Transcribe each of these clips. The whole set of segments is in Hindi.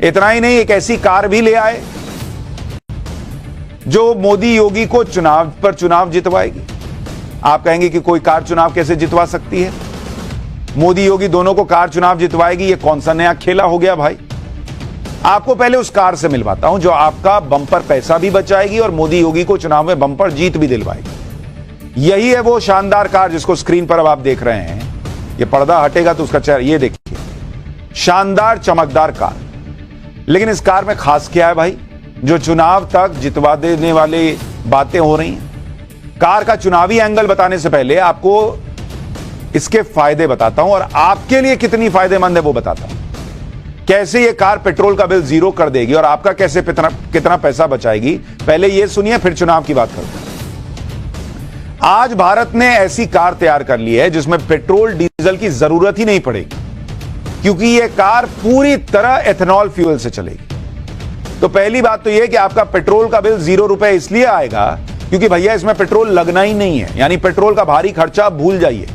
इतना ही नहीं, एक ऐसी कार भी ले आए जो मोदी योगी को चुनाव पर चुनाव जितवाएगी। आप कहेंगे कि कोई कार चुनाव कैसे जितवा सकती है? मोदी योगी दोनों को कार चुनाव जितवाएगी, ये कौन सा नया खेला हो गया भाई? आपको पहले उस कार से मिलवाता हूं जो आपका बम्पर पैसा भी बचाएगी और मोदी योगी को चुनाव में बम्पर जीत भी दिलवाएगी। यही है वो शानदार कार जिसको स्क्रीन पर अब आप देख रहे हैं। ये पर्दा हटेगा तो उसका चेहरा ये देखिए, शानदार चमकदार कार। लेकिन इस कार में खास क्या है भाई, जो चुनाव तक जितवा देने वाली बातें हो रही हैं? कार का चुनावी एंगल बताने से पहले आपको इसके फायदे बताता हूं और आपके लिए कितनी फायदेमंद है वो बताता हूं। कैसे ये कार पेट्रोल का बिल जीरो कर देगी और आपका कैसे कितना पैसा बचाएगी, पहले ये सुनिए, फिर चुनाव की बात करते हैं। आज भारत ने ऐसी कार तैयार कर ली है जिसमें पेट्रोल डीजल की जरूरत ही नहीं पड़ेगी, क्योंकि यह कार पूरी तरह एथेनॉल फ्यूल से चलेगी। तो पहली बात तो यह कि आपका पेट्रोल का बिल 0 रुपए इसलिए आएगा क्योंकि भैया इसमें पेट्रोल लगना ही नहीं है, यानी पेट्रोल का भारी खर्चा भूल जाइए।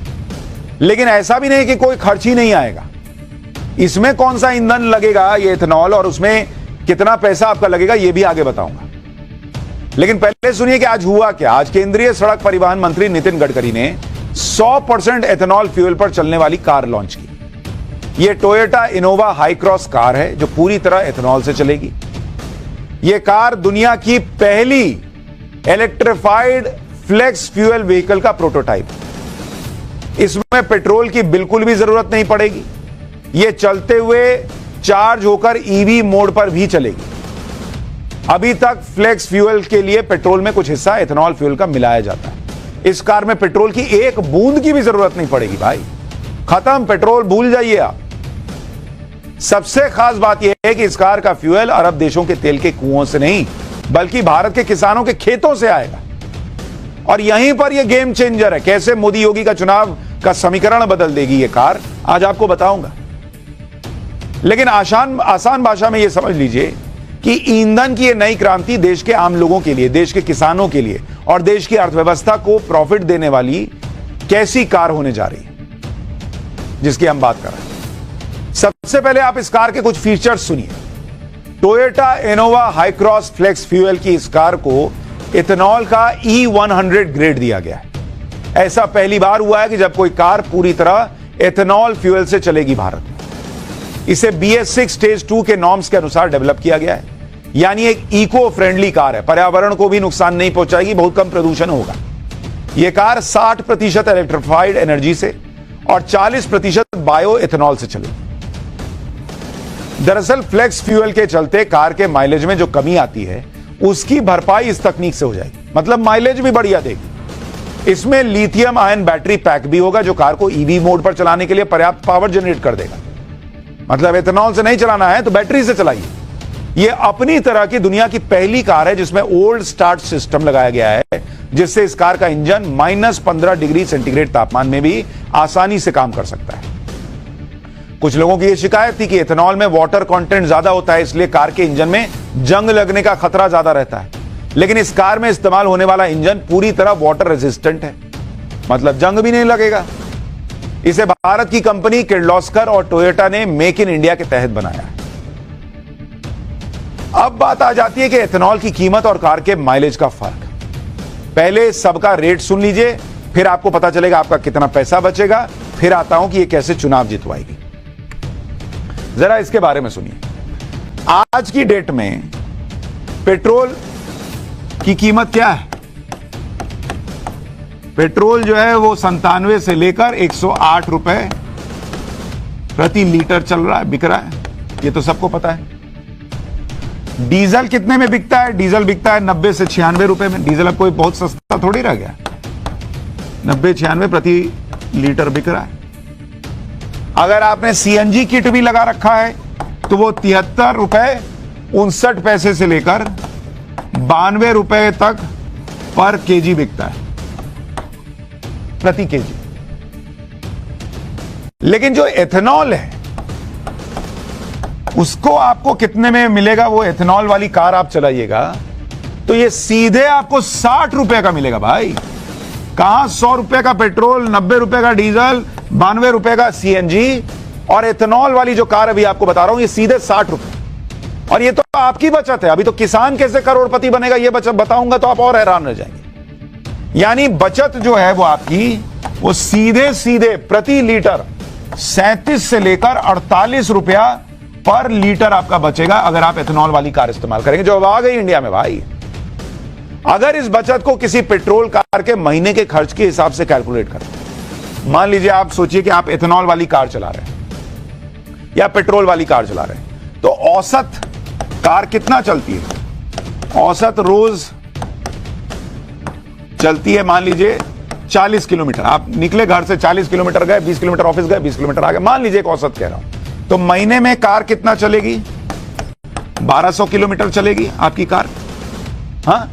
लेकिन ऐसा भी नहीं कि कोई खर्च ही नहीं आएगा। इसमें कौन सा ईंधन लगेगा, ये एथेनॉल, और उसमें कितना पैसा आपका लगेगा ये भी आगे बताऊंगा। लेकिन पहले सुनिए कि आज हुआ क्या। आज केंद्रीय सड़क परिवहन मंत्री नितिन गडकरी ने 100% एथेनॉल फ्यूल पर चलने वाली कार लॉन्च की। यह Toyota Innova high cross car है जो पूरी तरह एथेनॉल से चलेगी। यह कार दुनिया की पहली इलेक्ट्रिफाइड फ्लेक्स फ्यूल व्हीकल का प्रोटोटाइप है। इसमें पेट्रोल की बिल्कुल भी जरूरत नहीं पड़ेगी। यह चलते हुए चार्ज होकर ईवी मोड पर भी चलेगी। अभी तक फ्लेक्स फ्यूल के लिए पेट्रोल में कुछ हिस्सा एथेनॉल फ्यूल का मिलाया जाता है। इस कार में पेट्रोल की एक बूंद की भी जरूरत नहीं पड़ेगी भाई। खत्म, पेट्रोल भूल जाइए आप। सबसे खास बात यह है कि इस कार का फ्यूल अरब देशों के तेल के कुओं से नहीं बल्कि भारत के किसानों के खेतों से आएगा। और यहीं पर यह गेम चेंजर है। कैसे मोदी योगी का चुनाव का समीकरण बदल देगी यह कार, आज आपको बताऊंगा। लेकिन आसान भाषा में यह समझ लीजिए कि ईंधन की यह नई क्रांति देश के आम लोगों के लिए, देश के किसानों के लिए और देश की अर्थव्यवस्था को प्रॉफिट देने वाली कैसी कार होने जा रही है जिसकी हम बात कर रहे हैं। सबसे पहले आप इस कार के कुछ फीचर्स सुनिए। Toyota Innova Hycross flex fuel की इस कार को इथेनॉल का E100 ग्रेड दिया गया है। ऐसा पहली बार हुआ है कि जब कोई कार पूरी तरह एथेनॉल फ्यूल से चलेगी भारत में। इसे BS6 स्टेज 2 के नॉर्म्स के अनुसार डेवलप किया गया है, यानी एक इको फ्रेंडली कार है। पर्यावरण को भी नुकसान नहीं पहुंचाएगी, बहुत कम प्रदूषण होगा। यह कार 60% इलेक्ट्रिफाइड एनर्जी से और 40% बायो एथेनॉल से चलेगी। दरअसल फ्लेक्स फ्यूल के चलते कार के माइलेज में जो कमी आती है उसकी भरपाई इस तकनीक से हो जाएगी, मतलब माइलेज भी बढ़िया देगी। इसमें लिथियम आयन बैटरी पैक भी होगा जो कार को ईवी मोड पर चलाने के लिए पर्याप्त पावर जनरेट कर देगा। मतलब एथेनॉल से नहीं चलाना है तो बैटरी से चलाइए। यह अपनी तरह की दुनिया की पहली कार है जिसमें ओल्ड स्टार्ट सिस्टम लगाया गया है, जिससे इस कार का इंजन -15 डिग्री सेंटीग्रेड तापमान में भी आसानी से काम कर सकता है। कुछ लोगों की यह शिकायत थी कि एथेनॉल में वाटर कंटेंट ज्यादा होता है, इसलिए कार के इंजन में जंग लगने का खतरा ज्यादा रहता है। लेकिन इस कार में इस्तेमाल होने वाला इंजन पूरी तरह वाटर रेजिस्टेंट है, मतलब जंग भी नहीं लगेगा। इसे भारत की कंपनी किर्लोस्कर और टोयोटा ने मेक इन इंडिया के तहत बनाया है। अब बात आ जाती है कि एथेनॉल की कीमत और कार के माइलेज का फर्क। पहले सबका रेट सुन लीजिए, फिर आपको पता चलेगा आपका कितना पैसा बचेगा। फिर आता हूं कि यह कैसे चुनाव जितवाएगी। जरा इसके बारे में सुनिए। आज की डेट में पेट्रोल की कीमत क्या है? पेट्रोल जो है वो 97 से लेकर 108 रुपए प्रति लीटर चल रहा है, बिक रहा है, ये तो सबको पता है। डीजल कितने में बिकता है? डीजल बिकता है 90 से 96 रुपए में। डीजल अब कोई बहुत सस्ता थोड़ी रह गया, 90-96 प्रति लीटर बिक रहा है। अगर आपने CNG किट भी लगा रखा है तो वो 73 रुपए 59 पैसे से लेकर 92 रुपए तक पर केजी बिकता है, प्रति केजी। लेकिन जो एथेनॉल है उसको आपको कितने में मिलेगा? वो एथेनॉल वाली कार आप चलाइएगा तो ये सीधे आपको 60 रुपए का मिलेगा भाई। कहां 100 रुपए का पेट्रोल, 90 रुपए का डीजल, 92 रुपए का CNG, और एथेनॉल वाली जो कार अभी आपको बता रहा हूं ये सीधे 60 रुपए। और ये तो आपकी बचत है। अभी तो किसान कैसे करोड़पति बनेगा ये बचत बताऊंगा तो आप और हैरान रह जाएंगे। यानी बचत जो है वो आपकी, वो सीधे सीधे प्रति लीटर 37 से लेकर 48 रुपया पर लीटर आपका बचेगा अगर आप एथेनॉल वाली कार इस्तेमाल करेंगे, जो अब आ गई इंडिया में भाई। अगर इस बचत को किसी पेट्रोल कार के महीने के खर्च के हिसाब से कैलकुलेट करें, मान लीजिए आप सोचिए कि आप एथेनॉल वाली कार चला रहे हैं या पेट्रोल वाली कार चला रहे हैं, तो औसत कार कितना चलती है? औसत रोज चलती है मान लीजिए 40 किलोमीटर। आप निकले घर से 40 किलोमीटर गए, 20 किलोमीटर ऑफिस गए, 20 किलोमीटर आ गए, मान लीजिए एक औसत कह रहा हूं। तो महीने में कार कितना चलेगी? 1200 किलोमीटर चलेगी आपकी कार। हाँ,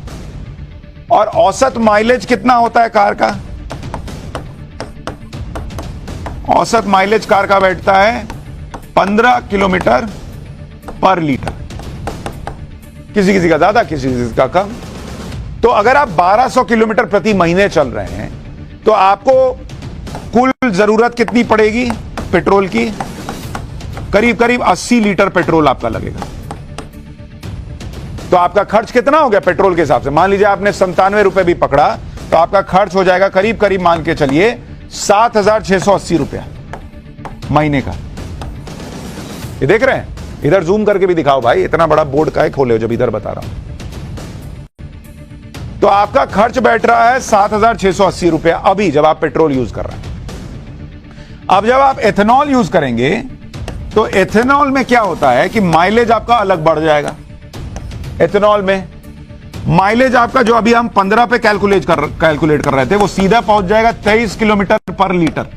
और औसत माइलेज कितना होता है कार का? औसत माइलेज कार का बैठता है 15 किलोमीटर पर लीटर। किसी किसी का ज्यादा, किसी किसी का कम। तो अगर आप 1200 किलोमीटर प्रति महीने चल रहे हैं तो आपको कुल जरूरत कितनी पड़ेगी पेट्रोल की? करीब करीब 80 लीटर पेट्रोल आपका लगेगा। तो आपका खर्च कितना हो गया पेट्रोल के हिसाब से? मान लीजिए आपने 97 रुपए भी पकड़ा तो आपका खर्च हो जाएगा करीब करीब मान के चलिए 7680 रुपया महीने का। ये देख रहे हैं? इधर जूम करके भी दिखाओ भाई, इतना बड़ा बोर्ड का है खोले हो जब इधर बता रहा हूं। तो आपका खर्च बैठ रहा है 7680 रुपया अभी जब आप पेट्रोल यूज कर रहे हैं। अब जब आप एथेनॉल यूज करेंगे तो एथेनॉल में क्या होता है कि माइलेज आपका अलग बढ़ जाएगा। एथेनॉल में माइलेज आपका जो अभी हम 15 पे कैलकुलेट कर रहे थे वो सीधा पहुंच जाएगा 23 किलोमीटर पर लीटर।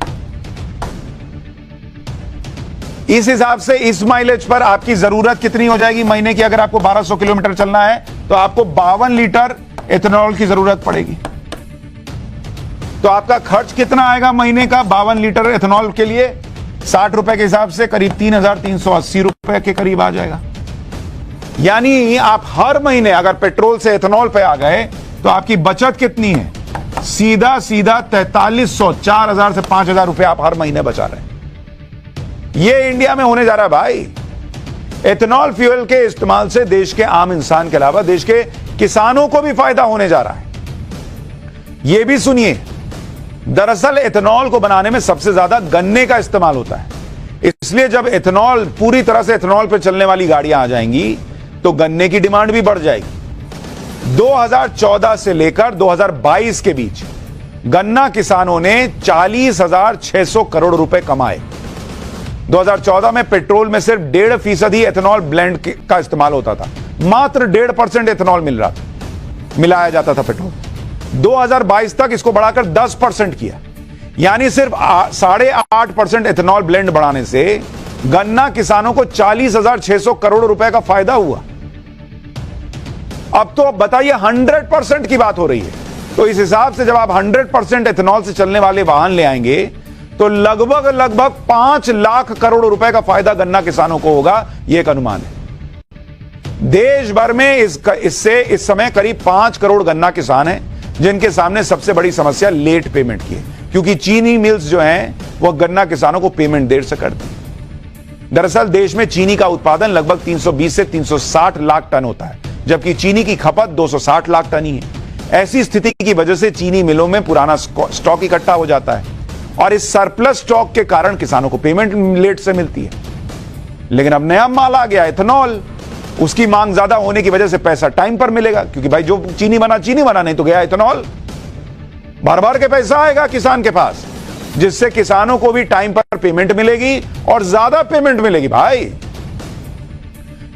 इस हिसाब से इस माइलेज पर आपकी जरूरत कितनी हो जाएगी महीने की? अगर आपको 1200 किलोमीटर चलना है तो आपको 52 लीटर एथेनॉल की जरूरत पड़ेगी। तो आपका खर्च कितना आएगा महीने का 52 लीटर एथेनॉल के लिए? 60 रुपए के हिसाब से करीब 3380 रुपए के करीब आ जाएगा। यानी आप हर महीने अगर पेट्रोल से एथेनॉल पे आ गए तो आपकी बचत कितनी है? सीधा सीधा 4300, 4000 से 5000 रुपए आप हर महीने बचा रहे हैं। ये इंडिया में होने जा रहा है भाई। एथेनॉल फ्यूल के इस्तेमाल से देश के आम इंसान के अलावा देश के किसानों को भी फायदा होने जा रहा है। यह भी सुनिए, दरअसल एथेनॉल को बनाने में सबसे ज्यादा गन्ने का इस्तेमाल होता है, इसलिए जब एथेनॉल पूरी तरह से एथेनॉल पर चलने वाली गाड़ियां आ जाएंगी तो गन्ने की डिमांड भी बढ़ जाएगी। 2014 से लेकर 2022 के बीच गन्ना किसानों ने 40,600 करोड़ रुपए कमाए। 2014 में पेट्रोल में सिर्फ 1.5% ही एथेनॉल ब्लेंड का इस्तेमाल होता था, मात्र 1.5% एथेनॉल मिलाया जाता था पेट्रोल। 2022 तक इसको बढ़ाकर 10% किया, यानी सिर्फ 8.5% एथेनॉल ब्लेंड बढ़ाने से गन्ना किसानों को 40,600 करोड़ रुपए का फायदा हुआ। अब तो बताइए 100% की बात हो रही है। तो इस हिसाब से जब आप 100% एथेनॉल से चलने वाले वाहन ले आएंगे तो लगभग 5 लाख करोड़ रुपए का फायदा गन्ना किसानों को होगा, यह एक अनुमान है। देश भर में इससे इस समय करीब 5 करोड़ गन्ना किसान हैं जिनके सामने सबसे बड़ी समस्या लेट पेमेंट की है, क्योंकि चीनी मिल्स जो हैं वह गन्ना किसानों को पेमेंट देर से करती हैं। दरअसल देश में चीनी का उत्पादन लगभग 320 से 360 लाख टन होता है, जबकि चीनी की खपत 260 लाख टन ही है। ऐसी स्थिति की वजह से चीनी मिलों में पुराना स्टॉक इकट्ठा हो जाता है और इस सरप्लस स्टॉक के कारण किसानों को पेमेंट लेट से मिलती है। लेकिन अब नया माल आ गया एथेनॉल, उसकी मांग ज्यादा होने की वजह से पैसा टाइम पर मिलेगा, क्योंकि भाई जो चीनी बना नहीं तो गया एथेनॉल, बार बार के पैसा आएगा किसान के पास, जिससे किसानों को भी टाइम पर पेमेंट मिलेगी और ज्यादा पेमेंट मिलेगी भाई।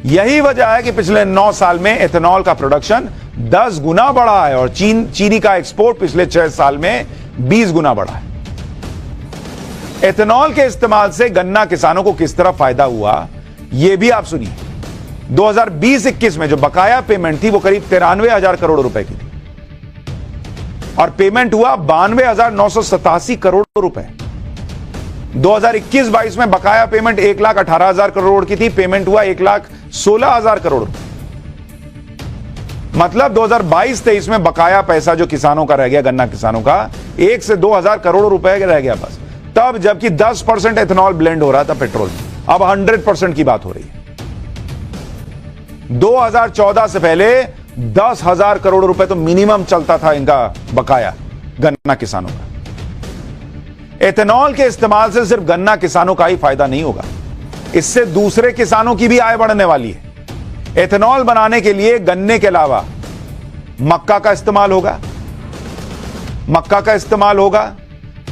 यही वजह है कि पिछले 9 साल में एथेनॉल का प्रोडक्शन 10 गुना बढ़ा है और चीनी का एक्सपोर्ट पिछले 6 साल में 20 गुना बढ़ा है। एथेनॉल के इस्तेमाल से गन्ना किसानों को किस तरह फायदा हुआ यह भी आप सुनिए। 2020-21 में जो बकाया पेमेंट थी वो करीब 93,000 करोड़ रुपए की थी और पेमेंट हुआ 92,987 करोड़ रुपए। 2021-22 में बकाया पेमेंट 1,18,000 करोड़ की थी, पेमेंट हुआ 1,16,000 करोड़। मतलब 2022-23 में बकाया पैसा जो किसानों का रह गया, गन्ना किसानों का 1 से 2,000 करोड़ रुपए रह गया बस, तब जबकि 10% एथेनॉल ब्लेंड हो रहा था पेट्रोल में। अब 100% की बात हो रही है। 2014 से पहले 10,000 करोड़ रुपए तो मिनिमम चलता था इनका बकाया गन्ना किसानों का। एथेनॉल के इस्तेमाल से सिर्फ गन्ना किसानों का ही फायदा नहीं होगा, इससे दूसरे किसानों की भी आय बढ़ने वाली है। एथेनॉल बनाने के लिए गन्ने के अलावा मक्का का इस्तेमाल होगा,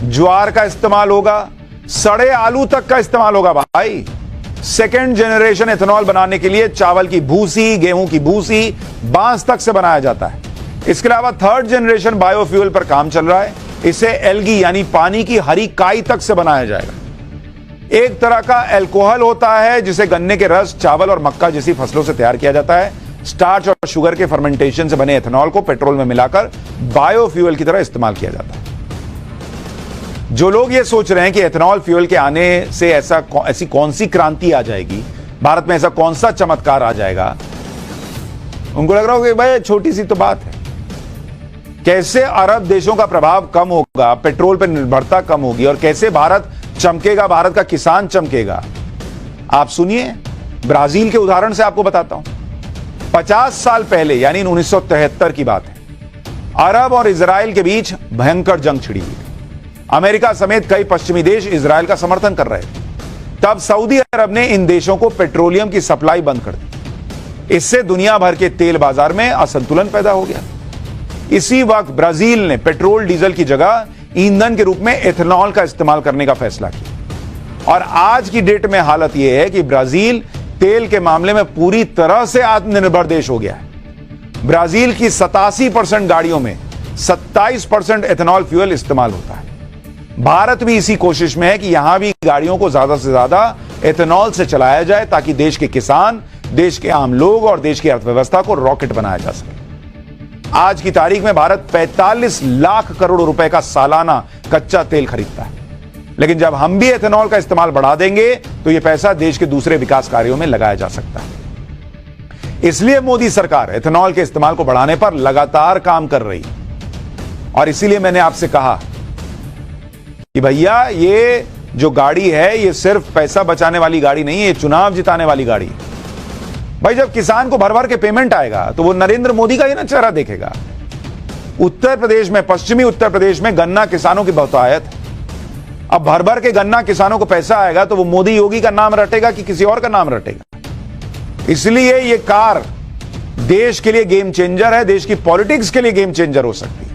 ज्वार का इस्तेमाल होगा, सड़े आलू तक का इस्तेमाल होगा भाई। सेकेंड जनरेशन एथेनॉल बनाने के लिए चावल की भूसी, गेहूं की भूसी, बांस तक से बनाया जाता है। इसके अलावा थर्ड जनरेशन बायोफ्यूल पर काम चल रहा है, इसे एल्गी यानी पानी की हरी काई तक से बनाया जाएगा। एक तरह का अल्कोहल होता है जिसे गन्ने के रस, चावल और मक्का जैसी फसलों से तैयार किया जाता है। स्टार्च और शुगर के फर्मेंटेशन से बने एथेनॉल को पेट्रोल में मिलाकर बायोफ्यूल की तरह इस्तेमाल किया जाता है। जो लोग ये सोच रहे हैं कि एथेनॉल फ्यूल के आने से ऐसी कौन सी क्रांति आ जाएगी, भारत में ऐसा कौन सा चमत्कार आ जाएगा, उनको लग रहा होगा कि भाई छोटी सी तो बात है। कैसे अरब देशों का प्रभाव कम होगा, पेट्रोल पर निर्भरता कम होगी और कैसे भारत चमकेगा, भारत का किसान चमकेगा। आप सुनिए, ब्राजील के उदाहरण से आपको बताता हूं। 50 साल पहले यानी 1973 की बात है, अरब और इजराइल के बीच भयंकर जंग छिड़ी हुई। अमेरिका समेत कई पश्चिमी देश इजराइल का समर्थन कर रहे थे। तब सऊदी अरब ने इन देशों को पेट्रोलियम की सप्लाई बंद कर दी। इससे दुनिया भर के तेल बाजार में असंतुलन पैदा हो गया। इसी वक्त ब्राजील ने पेट्रोल डीजल की जगह ईंधन के रूप में एथेनॉल का इस्तेमाल करने का फैसला किया और आज की डेट में हालत यह है कि ब्राजील तेल के मामले में पूरी तरह से आत्मनिर्भर देश हो गया है। ब्राजील की 87% गाड़ियों में 27% एथेनॉल फ्यूल इस्तेमाल होता है। भारत भी इसी कोशिश में है कि यहां भी गाड़ियों को ज्यादा से ज्यादा एथेनॉल से चलाया जाए ताकि देश के किसान, देश के आम लोग और देश की अर्थव्यवस्था को रॉकेट बनाया जा सके। आज की तारीख में भारत 45 लाख करोड़ रुपए का सालाना कच्चा तेल खरीदता है, लेकिन जब हम भी एथेनॉल का इस्तेमाल बढ़ा देंगे तो यह पैसा देश के दूसरे विकास कार्यों में लगाया जा सकता है। इसलिए मोदी सरकार एथेनॉल के इस्तेमाल को बढ़ाने पर लगातार काम कर रही है और इसीलिए मैंने आपसे कहा कि भैया ये जो गाड़ी है ये सिर्फ पैसा बचाने वाली गाड़ी नहीं है, ये चुनाव जिताने वाली गाड़ी है। भाई जब किसान को भर भर के पेमेंट आएगा तो वो नरेंद्र मोदी का ही ना चेहरा देखेगा। उत्तर प्रदेश में, पश्चिमी उत्तर प्रदेश में गन्ना किसानों की बहुतायत है। अब भर भर के गन्ना किसानों को पैसा आएगा तो वो मोदी योगी का नाम रटेगा कि किसी और का नाम रटेगा। इसलिए ये कार देश के लिए गेम चेंजर है, देश की पॉलिटिक्स के लिए गेम चेंजर हो सकती है।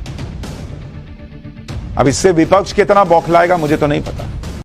अब इससे विपक्ष कितना बौखलाएगा मुझे तो नहीं पता।